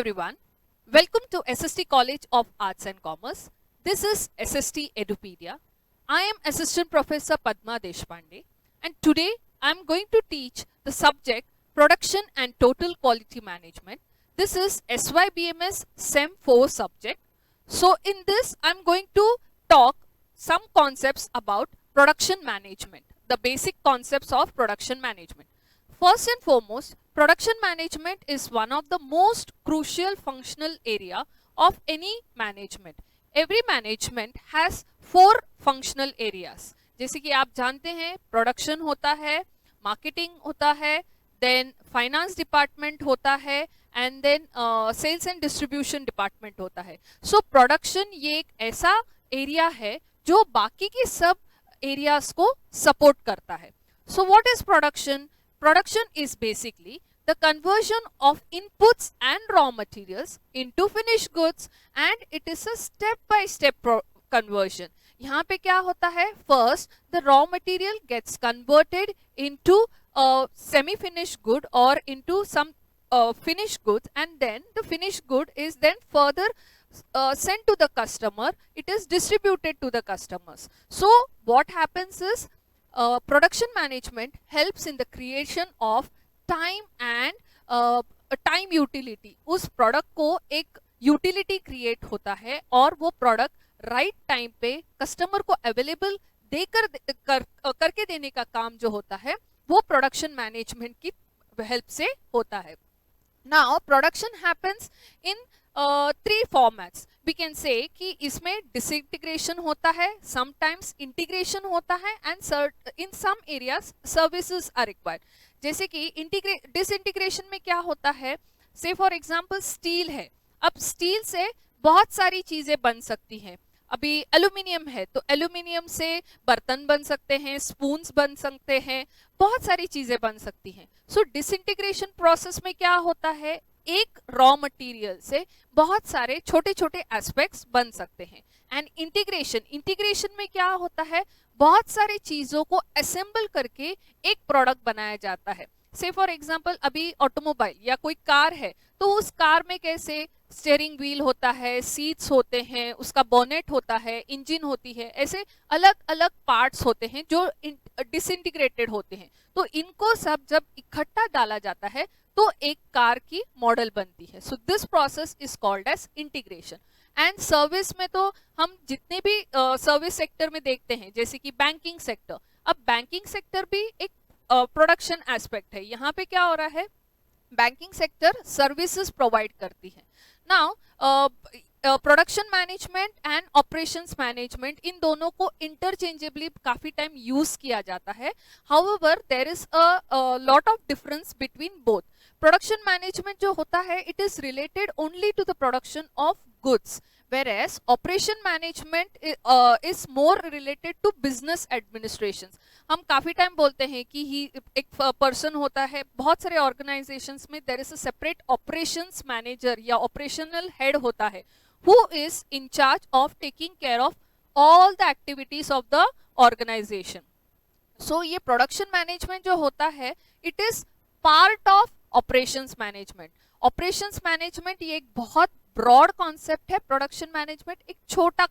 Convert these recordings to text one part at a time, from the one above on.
everyone. Welcome to SST College of Arts and Commerce. This is SST Edupedia. I am Assistant Professor Padma Deshpande, and today I am going to teach the subject Production and Total Quality Management. This is SYBMS SEM 4 subject. So in this I am going to talk some concepts about production management, the basic concepts of production management. First and foremost, production management is one of the most crucial functional area of any management. Every management has 4 functional areas. जैसे कि आप जानते हैं, production होता है, marketing होता है, then finance department होता है, and then sales and distribution department होता है. सो प्रोडक्शन ये एक ऐसा एरिया है जो बाकी की सब एरियाज को सपोर्ट करता है. So what is production? Production is basically the conversion of inputs and raw materials into finished goods, and it is a step-by-step conversion. यहाँ पे क्या होता है? First, the raw material gets converted into a semi-finished good or into some finished goods, and then the finished good is then further sent to the customer. It is distributed to the customers. So what happens is production management helps in the creation of time and time utility. उस product को एक utility create होता है और वो product right time पे customer को available करके देने का काम जो होता है वो प्रोडक्शन मैनेजमेंट की हेल्प से होता है. Now production happens in 3 formats. We can say कि इसमें डिसइंटीग्रेशन होता है, समटाइम्स इंटीग्रेशन होता है, and in some areas services are required. जैसे कि डिसइंटीग्रेशन में क्या होता है, से फॉर एग्जांपल स्टील है. अब स्टील से बहुत सारी चीजें बन सकती हैं. अभी एल्यूमिनियम है तो एल्यूमिनियम से बर्तन बन सकते हैं, स्पून्स बन सकते हैं, बहुत सारी चीजें बन सकती हैं. सो डिसइंटीग्रेशन प्रोसेस में क्या होता है, एक रॉ मटेरियल से बहुत सारे छोटे छोटे एस्पेक्ट्स बन सकते हैं. एंड इंटीग्रेशन में क्या होता है, बहुत सारी चीजों को असेंबल करके एक प्रोडक्ट बनाया जाता है. से फॉर एग्जांपल अभी ऑटोमोबाइल या कोई कार है तो उस कार में कैसे स्टीयरिंग व्हील होता है, सीट्स होते हैं, उसका बोनेट होता है, इंजन होती है, ऐसे अलग अलग पार्ट्स होते हैं जो डिसइंटीग्रेटेड होते हैं. तो इनको सब जब इकट्ठा डाला जाता है तो एक कार की मॉडल बनती है. So this process is called as integration. And service में तो हम जितने भी सर्विस सेक्टर में देखते हैं, जैसे कि बैंकिंग सेक्टर. अब बैंकिंग सेक्टर भी एक प्रोडक्शन एस्पेक्ट है. यहाँ पे क्या हो रहा है, बैंकिंग सेक्टर सर्विसेज प्रोवाइड करती है. Now production management and operations management, इन दोनों को इंटरचेंजेबली काफी टाइम यूज किया जाता है. However there is a lot of difference between both. Production management जो होता है it is related only to the production of goods, whereas operation management is more related to business administrations. हम काफी time बोलते हैं कि ही एक पर्सन होता है, बहुत सारे ऑर्गेनाइजेशंस में there is a separate operations manager या ऑपरेशनल हेड होता है who is in charge of taking care of all the activities of the organization. So ये प्रोडक्शन मैनेजमेंट जो होता है it is part of operations management. Operations management ये एक बहुत ब्रॉड कॉन्सेप्ट है, प्रोडक्शन मैनेजमेंट एक छोटा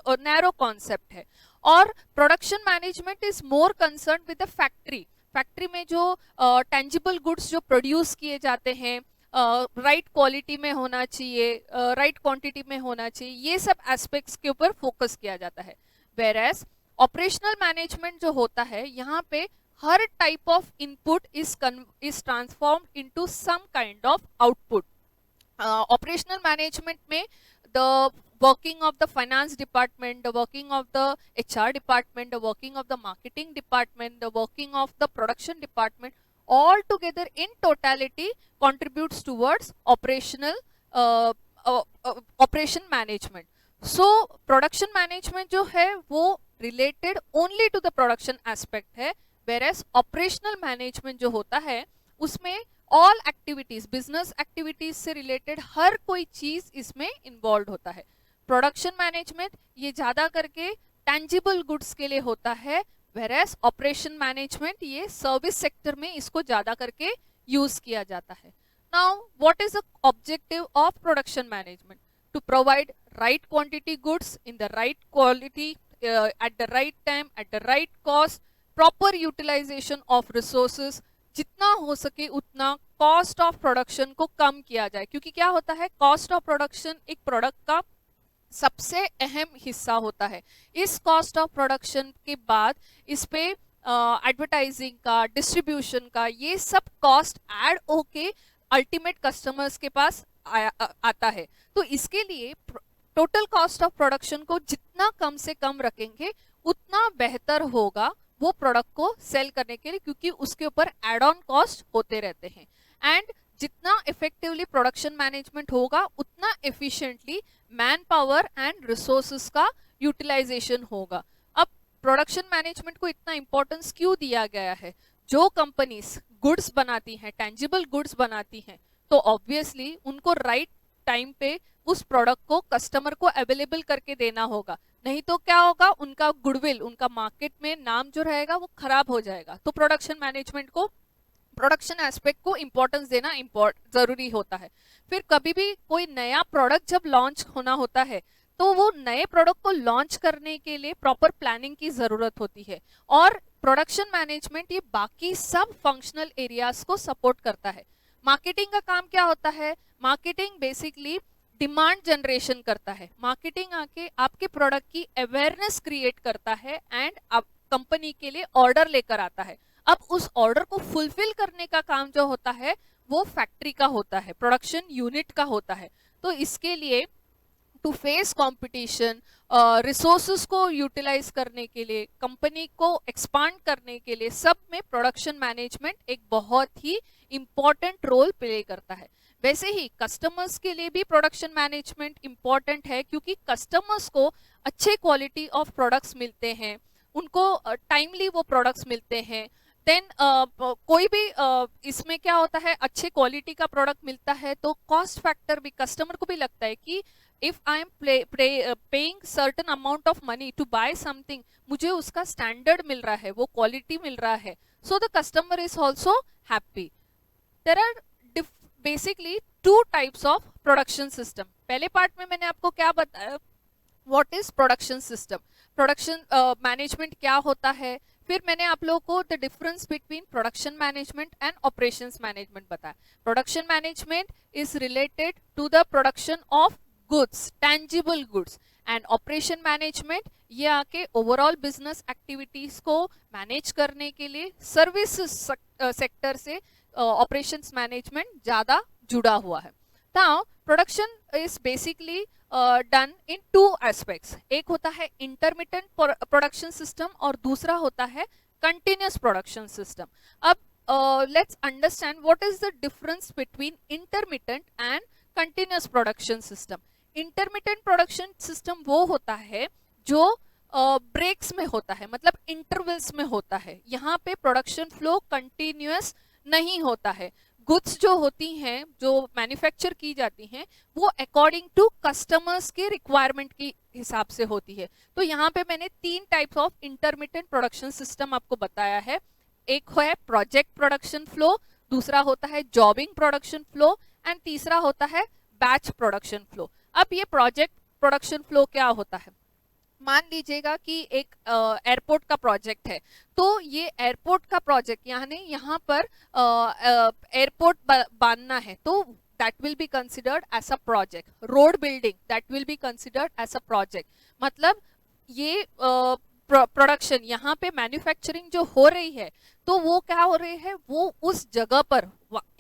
नैरो कॉन्सेप्ट है. और production management is more concern with the factory में जो टेंजिबल गुड्स जो प्रोड्यूस किए जाते हैं, राइट क्वालिटी में होना चाहिए, राइट क्वांटिटी में होना चाहिए, ये सब एस्पेक्ट्स के ऊपर फोकस किया जाता है. वेयरएज ऑपरेशनल मैनेजमेंट जो होता है यहाँ पे हर type of input is transformed into some kind of output. Operational management में the working of the finance department, the working of the HR department, the working of the marketing department, the working of the production department, all together in totality contributes towards operation management. So production management जो है वो related only to the production aspect है, whereas operational management जो होता है उसमें all activities, business activities से related हर कोई चीज इसमें इन्वॉल्व होता है. प्रोडक्शन मैनेजमेंट ये ज्यादा करके टेंजिबल गुड्स के लिए होता है, वेयरएज ऑपरेशन मैनेजमेंट ये सर्विस सेक्टर में इसको ज्यादा करके यूज किया जाता है. Now, what is the objective of production management? To provide right quantity goods in the right quality, at the right time, at the right cost, proper utilization of resources, जितना हो सके उतना कॉस्ट ऑफ प्रोडक्शन को कम किया जाए, क्योंकि क्या होता है, कॉस्ट ऑफ प्रोडक्शन एक प्रोडक्ट का सबसे अहम हिस्सा होता है. इस कॉस्ट ऑफ प्रोडक्शन के बाद इस पे एडवर्टाइजिंग का, डिस्ट्रीब्यूशन का, ये सब कॉस्ट ऐड होके अल्टीमेट कस्टमर्स के पास आता है. तो इसके लिए टोटल कॉस्ट ऑफ प्रोडक्शन को जितना कम से कम रखेंगे उतना बेहतर होगा वो प्रोडक्ट को सेल करने के लिए, क्योंकि उसके ऊपर एड ऑन कॉस्ट होते रहते हैं. एंड जितना इफेक्टिवली प्रोडक्शन मैनेजमेंट होगा उतना efficiently man power and resources का यूटिलाइजेशन होगा. अब प्रोडक्शन मैनेजमेंट को इतना इंपॉर्टेंस क्यों दिया गया है? जो कंपनीज गुड्स बनाती हैं, टेंजिबल गुड्स बनाती हैं, तो ऑब्वियसली उनको राइट टाइम पे उस प्रोडक्ट को कस्टमर को अवेलेबल करके देना होगा. नहीं तो क्या होगा, उनका गुडविल, उनका मार्केट में नाम जो रहेगा वो खराब हो जाएगा. तो प्रोडक्शन मैनेजमेंट को, प्रोडक्शन एस्पेक्ट को इंपॉर्टेंस देना जरूरी होता है. फिर कभी भी कोई नया प्रोडक्ट जब लॉन्च होना होता है तो वो नए प्रोडक्ट को लॉन्च करने के लिए प्रॉपर प्लानिंग की जरूरत होती है. और प्रोडक्शन मैनेजमेंट ये बाकी सब फंक्शनल एरियाज को सपोर्ट करता है. मार्केटिंग का काम क्या होता है? मार्केटिंग बेसिकली डिमांड जनरेशन करता है. मार्केटिंग आके आपके प्रोडक्ट की अवेयरनेस क्रिएट करता है एंड आप कंपनी के लिए ऑर्डर लेकर आता है. अब उस ऑर्डर को फुलफिल करने का काम जो होता है वो फैक्ट्री का होता है, प्रोडक्शन यूनिट का होता है. तो इसके लिए टू फेस कंपटीशन, रिसोर्सेज को यूटिलाइज करने के लिए, कंपनी को एक्सपांड करने के लिए, सब में प्रोडक्शन मैनेजमेंट एक बहुत ही इंपॉर्टेंट रोल प्ले करता है. वैसे ही कस्टमर्स के लिए भी प्रोडक्शन मैनेजमेंट इंपॉर्टेंट है, क्योंकि कस्टमर्स को अच्छे क्वालिटी ऑफ प्रोडक्ट्स मिलते हैं, उनको टाइमली वो प्रोडक्ट्स मिलते हैं. देन कोई भी इसमें क्या होता है, अच्छे क्वालिटी का प्रोडक्ट मिलता है तो कॉस्ट फैक्टर भी कस्टमर को भी लगता है कि if I am paying certain amount of money to buy something, मुझे उसका स्टैंडर्ड मिल रहा है, वो क्वालिटी मिल रहा है, so the customer is also happy. There are basically two types of production system. पहले पार्ट में मैंने आपको क्या बताया, what is production system, production management क्या होता है. फिर मैंने आप लोगों को the difference between production management and operations management बताया. Production management is related to the production of goods, tangible goods, and operation management ये आके ओवरऑल बिजनेस एक्टिविटीज को मैनेज करने के लिए सर्विस सेक्टर से ऑपरेशंस मैनेजमेंट ज्यादा जुड़ा हुआ है. Now production is basically done in two aspects. एक होता है इंटरमिटेंट प्रोडक्शन सिस्टम और दूसरा होता है कंटिन्यूअस प्रोडक्शन सिस्टम. अब let's understand what is the difference between intermittent and continuous production system. Intermittent production system वो होता है जो ब्रेक्स में होता है, मतलब इंटरवल्स में होता है. यहाँ पे प्रोडक्शन फ्लो कंटिन्यूअस नहीं होता है. गुड्स जो होती हैं, जो मैन्युफैक्चर की जाती हैं, वो अकॉर्डिंग टू कस्टमर्स के रिक्वायरमेंट के हिसाब से होती है. तो यहाँ पे मैंने 3 types of intermittent production system आपको बताया है. एक है प्रोजेक्ट प्रोडक्शन फ्लो, दूसरा होता है जॉबिंग प्रोडक्शन फ्लो एंड तीसरा होता है बैच प्रोडक्शन फ्लो. अब ये प्रोजेक्ट प्रोडक्शन फ्लो क्या होता है? मान लीजिएगा कि एक एयरपोर्ट का प्रोजेक्ट है, तो ये एयरपोर्ट का प्रोजेक्ट यानी यहाँ पर एयरपोर्ट बांधना है, तो that will be considered as a project. Road building, that will be considered as a project. मतलब ये प्रोडक्शन, यहाँ पे मैन्युफैक्चरिंग जो हो रही है तो वो क्या हो रही है, वो उस जगह पर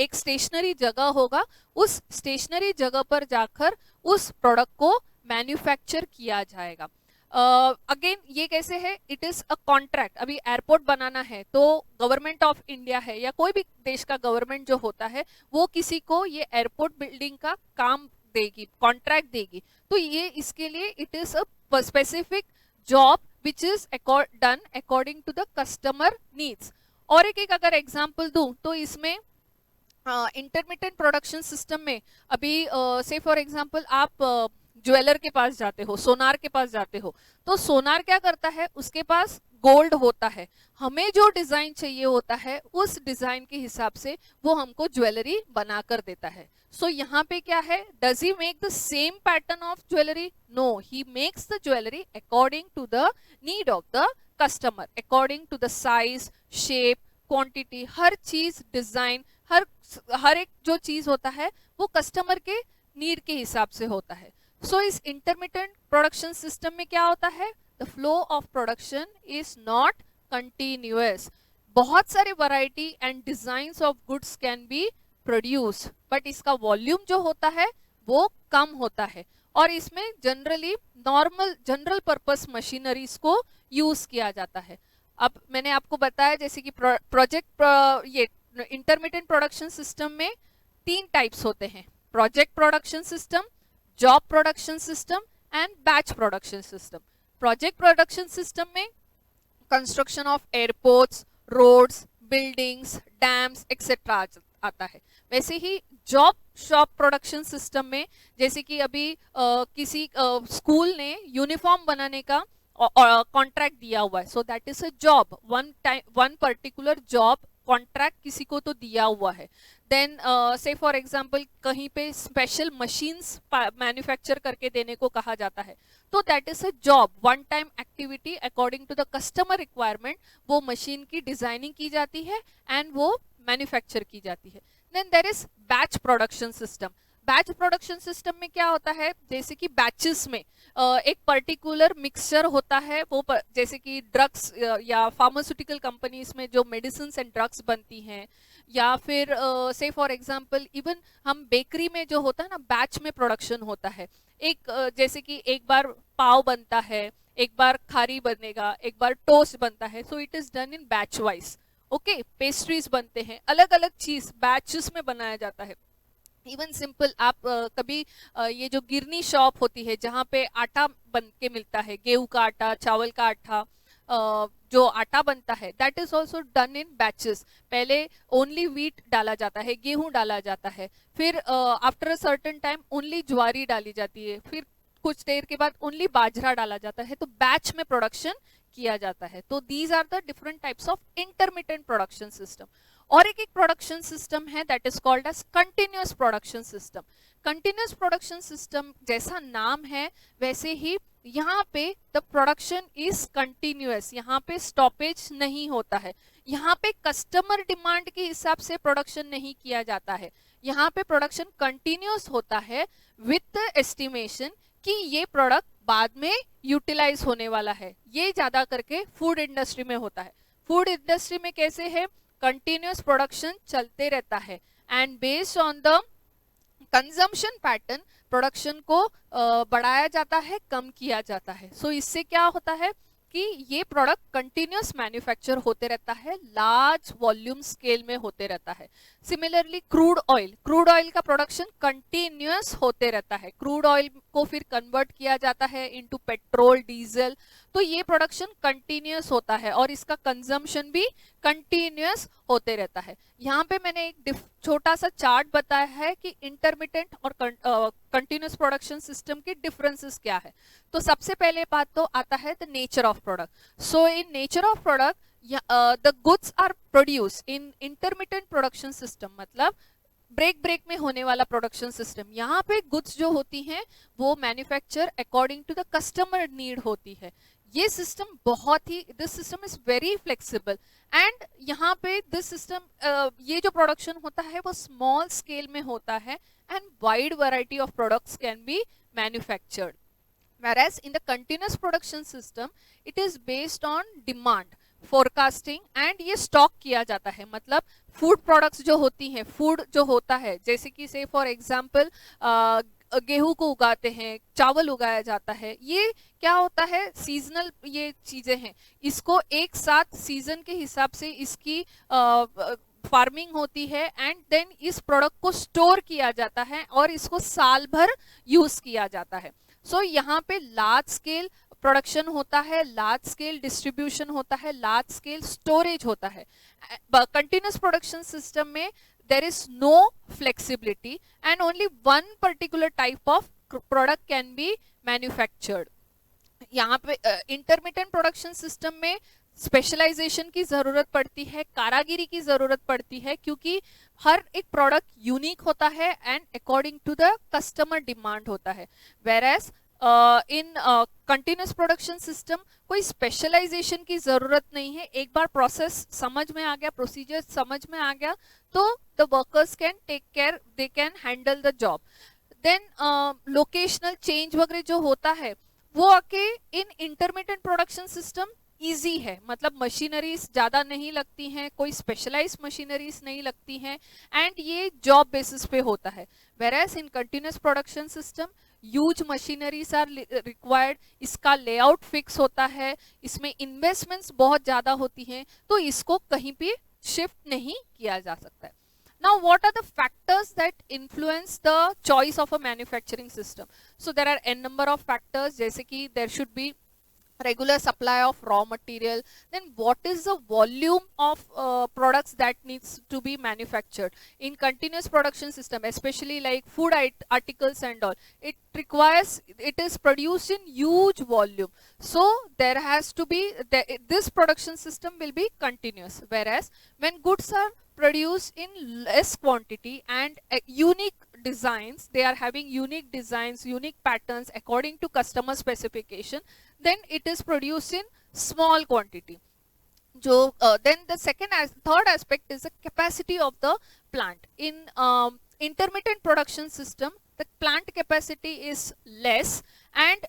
एक स्टेशनरी जगह होगा, उस स्टेशनरी जगह पर जाकर उस प्रोडक्ट को मैन्युफैक्चर किया जाएगा. अगेन ये कैसे है, इट इज अ कॉन्ट्रैक्ट. अभी एयरपोर्ट बनाना है तो गवर्नमेंट ऑफ इंडिया है या कोई भी देश का गवर्नमेंट जो होता है वो किसी को ये एयरपोर्ट बिल्डिंग का काम देगी, कॉन्ट्रैक्ट देगी. तो ये इसके लिए it is a specific job which is done according to the customer needs. और एक अगर एग्जाम्पल दूं तो इसमें इंटरमिटेंट प्रोडक्शन सिस्टम में अभी से फॉर एग्जाम्पल आप ज्वेलर के पास जाते हो, सोनार के पास जाते हो, तो सोनार क्या करता है, उसके पास गोल्ड होता है, हमें जो डिजाइन चाहिए होता है उस डिजाइन के हिसाब से वो हमको ज्वेलरी बना कर देता है. सो यहाँ पे क्या है, does he make the same pattern of jewellery? No, he makes the jewellery according to the need of the customer, according to the size, shape, quantity, हर चीज, डिजाइन, हर एक जो चीज होता है वो कस्टमर के नीड के हिसाब से होता है. सो इस इंटरमिटेंट प्रोडक्शन सिस्टम में क्या होता है, the flow of production is not continuous. बहुत सारे variety and designs of goods can be produce, but इसका वॉल्यूम जो होता है वो कम होता है, और इसमें generally normal general purpose machineries को यूज किया जाता है. अब मैंने आपको बताया जैसे कि ये इंटरमिटेंट प्रोडक्शन सिस्टम में 3 टाइप्स होते हैं, project production system, job production system and batch production system. Project production system में construction of airports, roads, buildings, dams etcetera आता है. वैसे ही जॉब शॉप प्रोडक्शन सिस्टम में जैसे कि अभी किसी स्कूल ने यूनिफॉर्म बनाने का कॉन्ट्रैक्ट दिया हुआ है, so that is a job, one particular job contract किसी को तो दिया हुआ है. देन से फॉर एग्जांपल कहीं पे स्पेशल मशीन्स मैन्युफैक्चर करके देने को कहा जाता है, तो that is a job, one time activity according to the customer requirement. वो मशीन की डिजाइनिंग की जाती है एंड वो मैन्युफैक्चर की जाती है. Then there is batch production system. Batch production system में क्या होता है, जैसे कि बैचेस में एक पर्टिकुलर मिक्सचर होता है, वो जैसे कि ड्रग्स या फार्मास्यूटिकल कंपनीज में जो मेडिसिन एंड ड्रग्स बनती हैं, या फिर से फॉर एग्जांपल इवन हम बेकरी में जो होता है ना, बैच में प्रोडक्शन होता है. एक जैसे कि एक बार पाव बनता है, एक बार खारी बनेगा, एक बार टोस्ट बनता है, so it is done in batch wise. Okay, pastries बनते हैं, अलग अलग चीज बैचेस में बनाया जाता है. इवन सिंपल आप कभी ये जो गिरनी शॉप होती है जहाँ पे आटा बन के मिलता है, गेहूं का आटा, चावल का आटा, जो आटा बनता है, that is also done in batches. पहले ओनली व्हीट डाला जाता है, गेहूं डाला जाता है, फिर after a certain time only ज्वारी डाली जाती है, फिर कुछ देर के बाद ओनली बाजरा डाला जाता है, तो बैच में प्रोडक्शन किया जाता है. तो these are the different types of intermittent production system. और एक प्रोडक्शन सिस्टम है that is called as continuous production system. Continuous production system जैसा नाम है वैसे ही यहाँ पे द प्रोडक्शन इज कंटिन्यूअस, यहाँ पे स्टॉपेज नहीं होता है, यहाँ पे कस्टमर डिमांड के हिसाब से प्रोडक्शन नहीं किया जाता है, यहाँ पे प्रोडक्शन कंटिन्यूअस होता है विथ एस्टिमेशन कि ये प्रोडक्ट बाद में यूटिलाइज होने वाला है. ये ज्यादा करके फूड इंडस्ट्री में होता है. फूड इंडस्ट्री में कैसे है, कंटिन्यूअस प्रोडक्शन चलते रहता है and based on the consumption pattern production को बढ़ाया जाता है, कम किया जाता है. सो इससे क्या होता है कि ये प्रोडक्ट कंटिन्यूअस मैन्युफैक्चर होते रहता है, लार्ज वॉल्यूम स्केल में होते रहता है. सिमिलरली क्रूड ऑयल का प्रोडक्शन कंटिन्यूअस होते रहता है. क्रूड ऑयल को फिर कन्वर्ट किया जाता है इनटू पेट्रोल, डीजल, तो ये प्रोडक्शन कंटिन्यूअस होता है और इसका कंजम्पशन भी कंटिन्यूअस होते रहता है. यहाँ पे मैंने एक छोटा सा चार्ट बताया है कि इंटरमिटेंट और कंटिन्यूअस प्रोडक्शन सिस्टम के डिफरेंसेस क्या है. तो सबसे पहले बात तो आता है the nature of product. So in nature of product the goods are produce in intermittent production system, मतलब ब्रेक में होने वाला प्रोडक्शन सिस्टम. यहाँ पे गुड्स जो होती हैं वो manufacture according to the customer need होती है. ये सिस्टम बहुत ही, this system is very flexible and यहाँ पे दिस सिस्टम ये जो प्रोडक्शन होता है वो स्मॉल स्केल में होता है and wide variety of products can be manufactured. Whereas in the continuous production system it is based on demand, forecasting and ये स्टॉक किया जाता है. मतलब फूड प्रोडक्ट्स जो होती हैं, फूड जो होता है, जैसे कि से फॉर एग्जांपल गेहूं को उगाते हैं, चावल उगाया जाता है, ये क्या होता है, सीजनल ये चीजें हैं, इसको एक साथ सीजन के हिसाब से इसकी फार्मिंग होती है एंड देन इस प्रोडक्ट को स्टोर किया जाता है और इसको साल भर यूज किया जाता है. सो यहाँ पे लार्ज स्केल प्रोडक्शन होता है, लार्ज स्केल डिस्ट्रीब्यूशन होता है, लार्ज स्केल स्टोरेज होता है. कंटिन्यूअस प्रोडक्शन सिस्टम में there is no flexibility and only one particular type of product can be manufactured. यहाँ पे इंटरमिटेंट प्रोडक्शन सिस्टम में स्पेशलाइजेशन की ज़रूरत पड़ती है, कारागिरी की ज़रूरत पड़ती है, क्योंकि हर एक प्रोडक्ट यूनिक होता है and according to the customer demand होता है। Whereas in continuous production system कोई स्पेशलाइजेशन की ज़रूरत नहीं है। एक बार प्रोसेस समझ में आ गया, प्रोसीजर समझ में आ गया, तो the workers can take care, they can handle the job. Then locational change वगैरह जो होता है वो आके in intermediate production system easy है, मतलब मशीनरीज ज़्यादा नहीं लगती हैं, कोई स्पेशलाइज्ड मशीनरीज नहीं लगती हैं, एंड ये जॉब बेसिस पे होता है। Whereas in continuous production system huge machineries are required, इसका लेआउट फिक्स होता है, इसमें इन्वेस्टमेंट्स बहुत ज़्यादा होती हैं, तो इसको कहीं भी शिफ्ट नहीं किया जा सकता है। Now, what are the factors that influence the choice of a manufacturing system? So, there are n number of factors, जैसे कि there should be regular supply of raw material, then what is the volume of products that needs to be manufactured in continuous production system, especially like food articles and all. It is produced in huge volume, so there has to be this production system will be continuous. Whereas when goods are produced in less quantity and unique designs, they are having unique designs, unique patterns according to customer specification, then it is produced in small quantity. Then the third aspect is the capacity of the plant. In intermittent production system, the plant capacity is less, and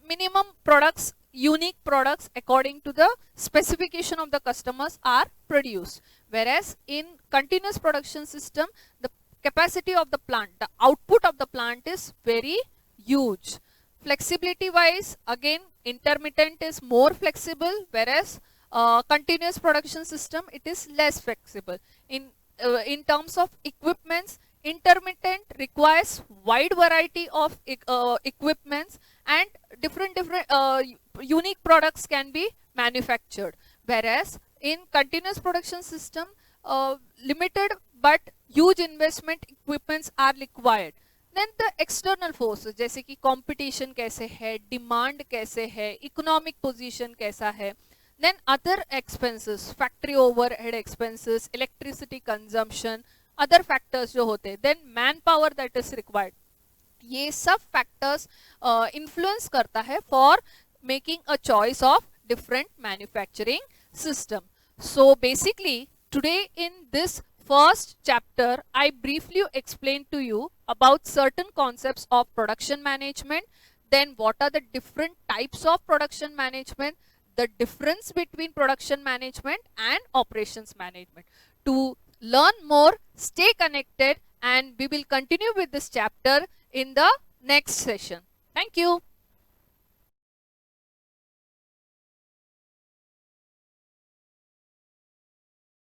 minimum products, unique products according to the specification of the customers are produced. Whereas in continuous production system, the capacity of the plant, the output of the plant is very huge. Flexibility wise, again intermittent is more flexible, whereas continuous production system, it is less flexible. In terms of equipments, intermittent requires wide variety of equipments, and different unique products can be manufactured, whereas in continuous production system, limited but huge investment equipments are required. Then the external forces, जैसे कि competition कैसे है, demand कैसे है, economic position कैसा है, then other expenses, factory overhead expenses, electricity consumption, other factors जो होते हैं, then man power that is required, ये सब फैक्टर्स इन्फ्लुएंस करता है for making a choice of different manufacturing system. So basically today in this first chapter, I briefly explained to you about certain concepts of production management, then what are the different types of production management, the difference between production management and operations management. To learn more, stay connected, and we will continue with this chapter in the next session. Thank you.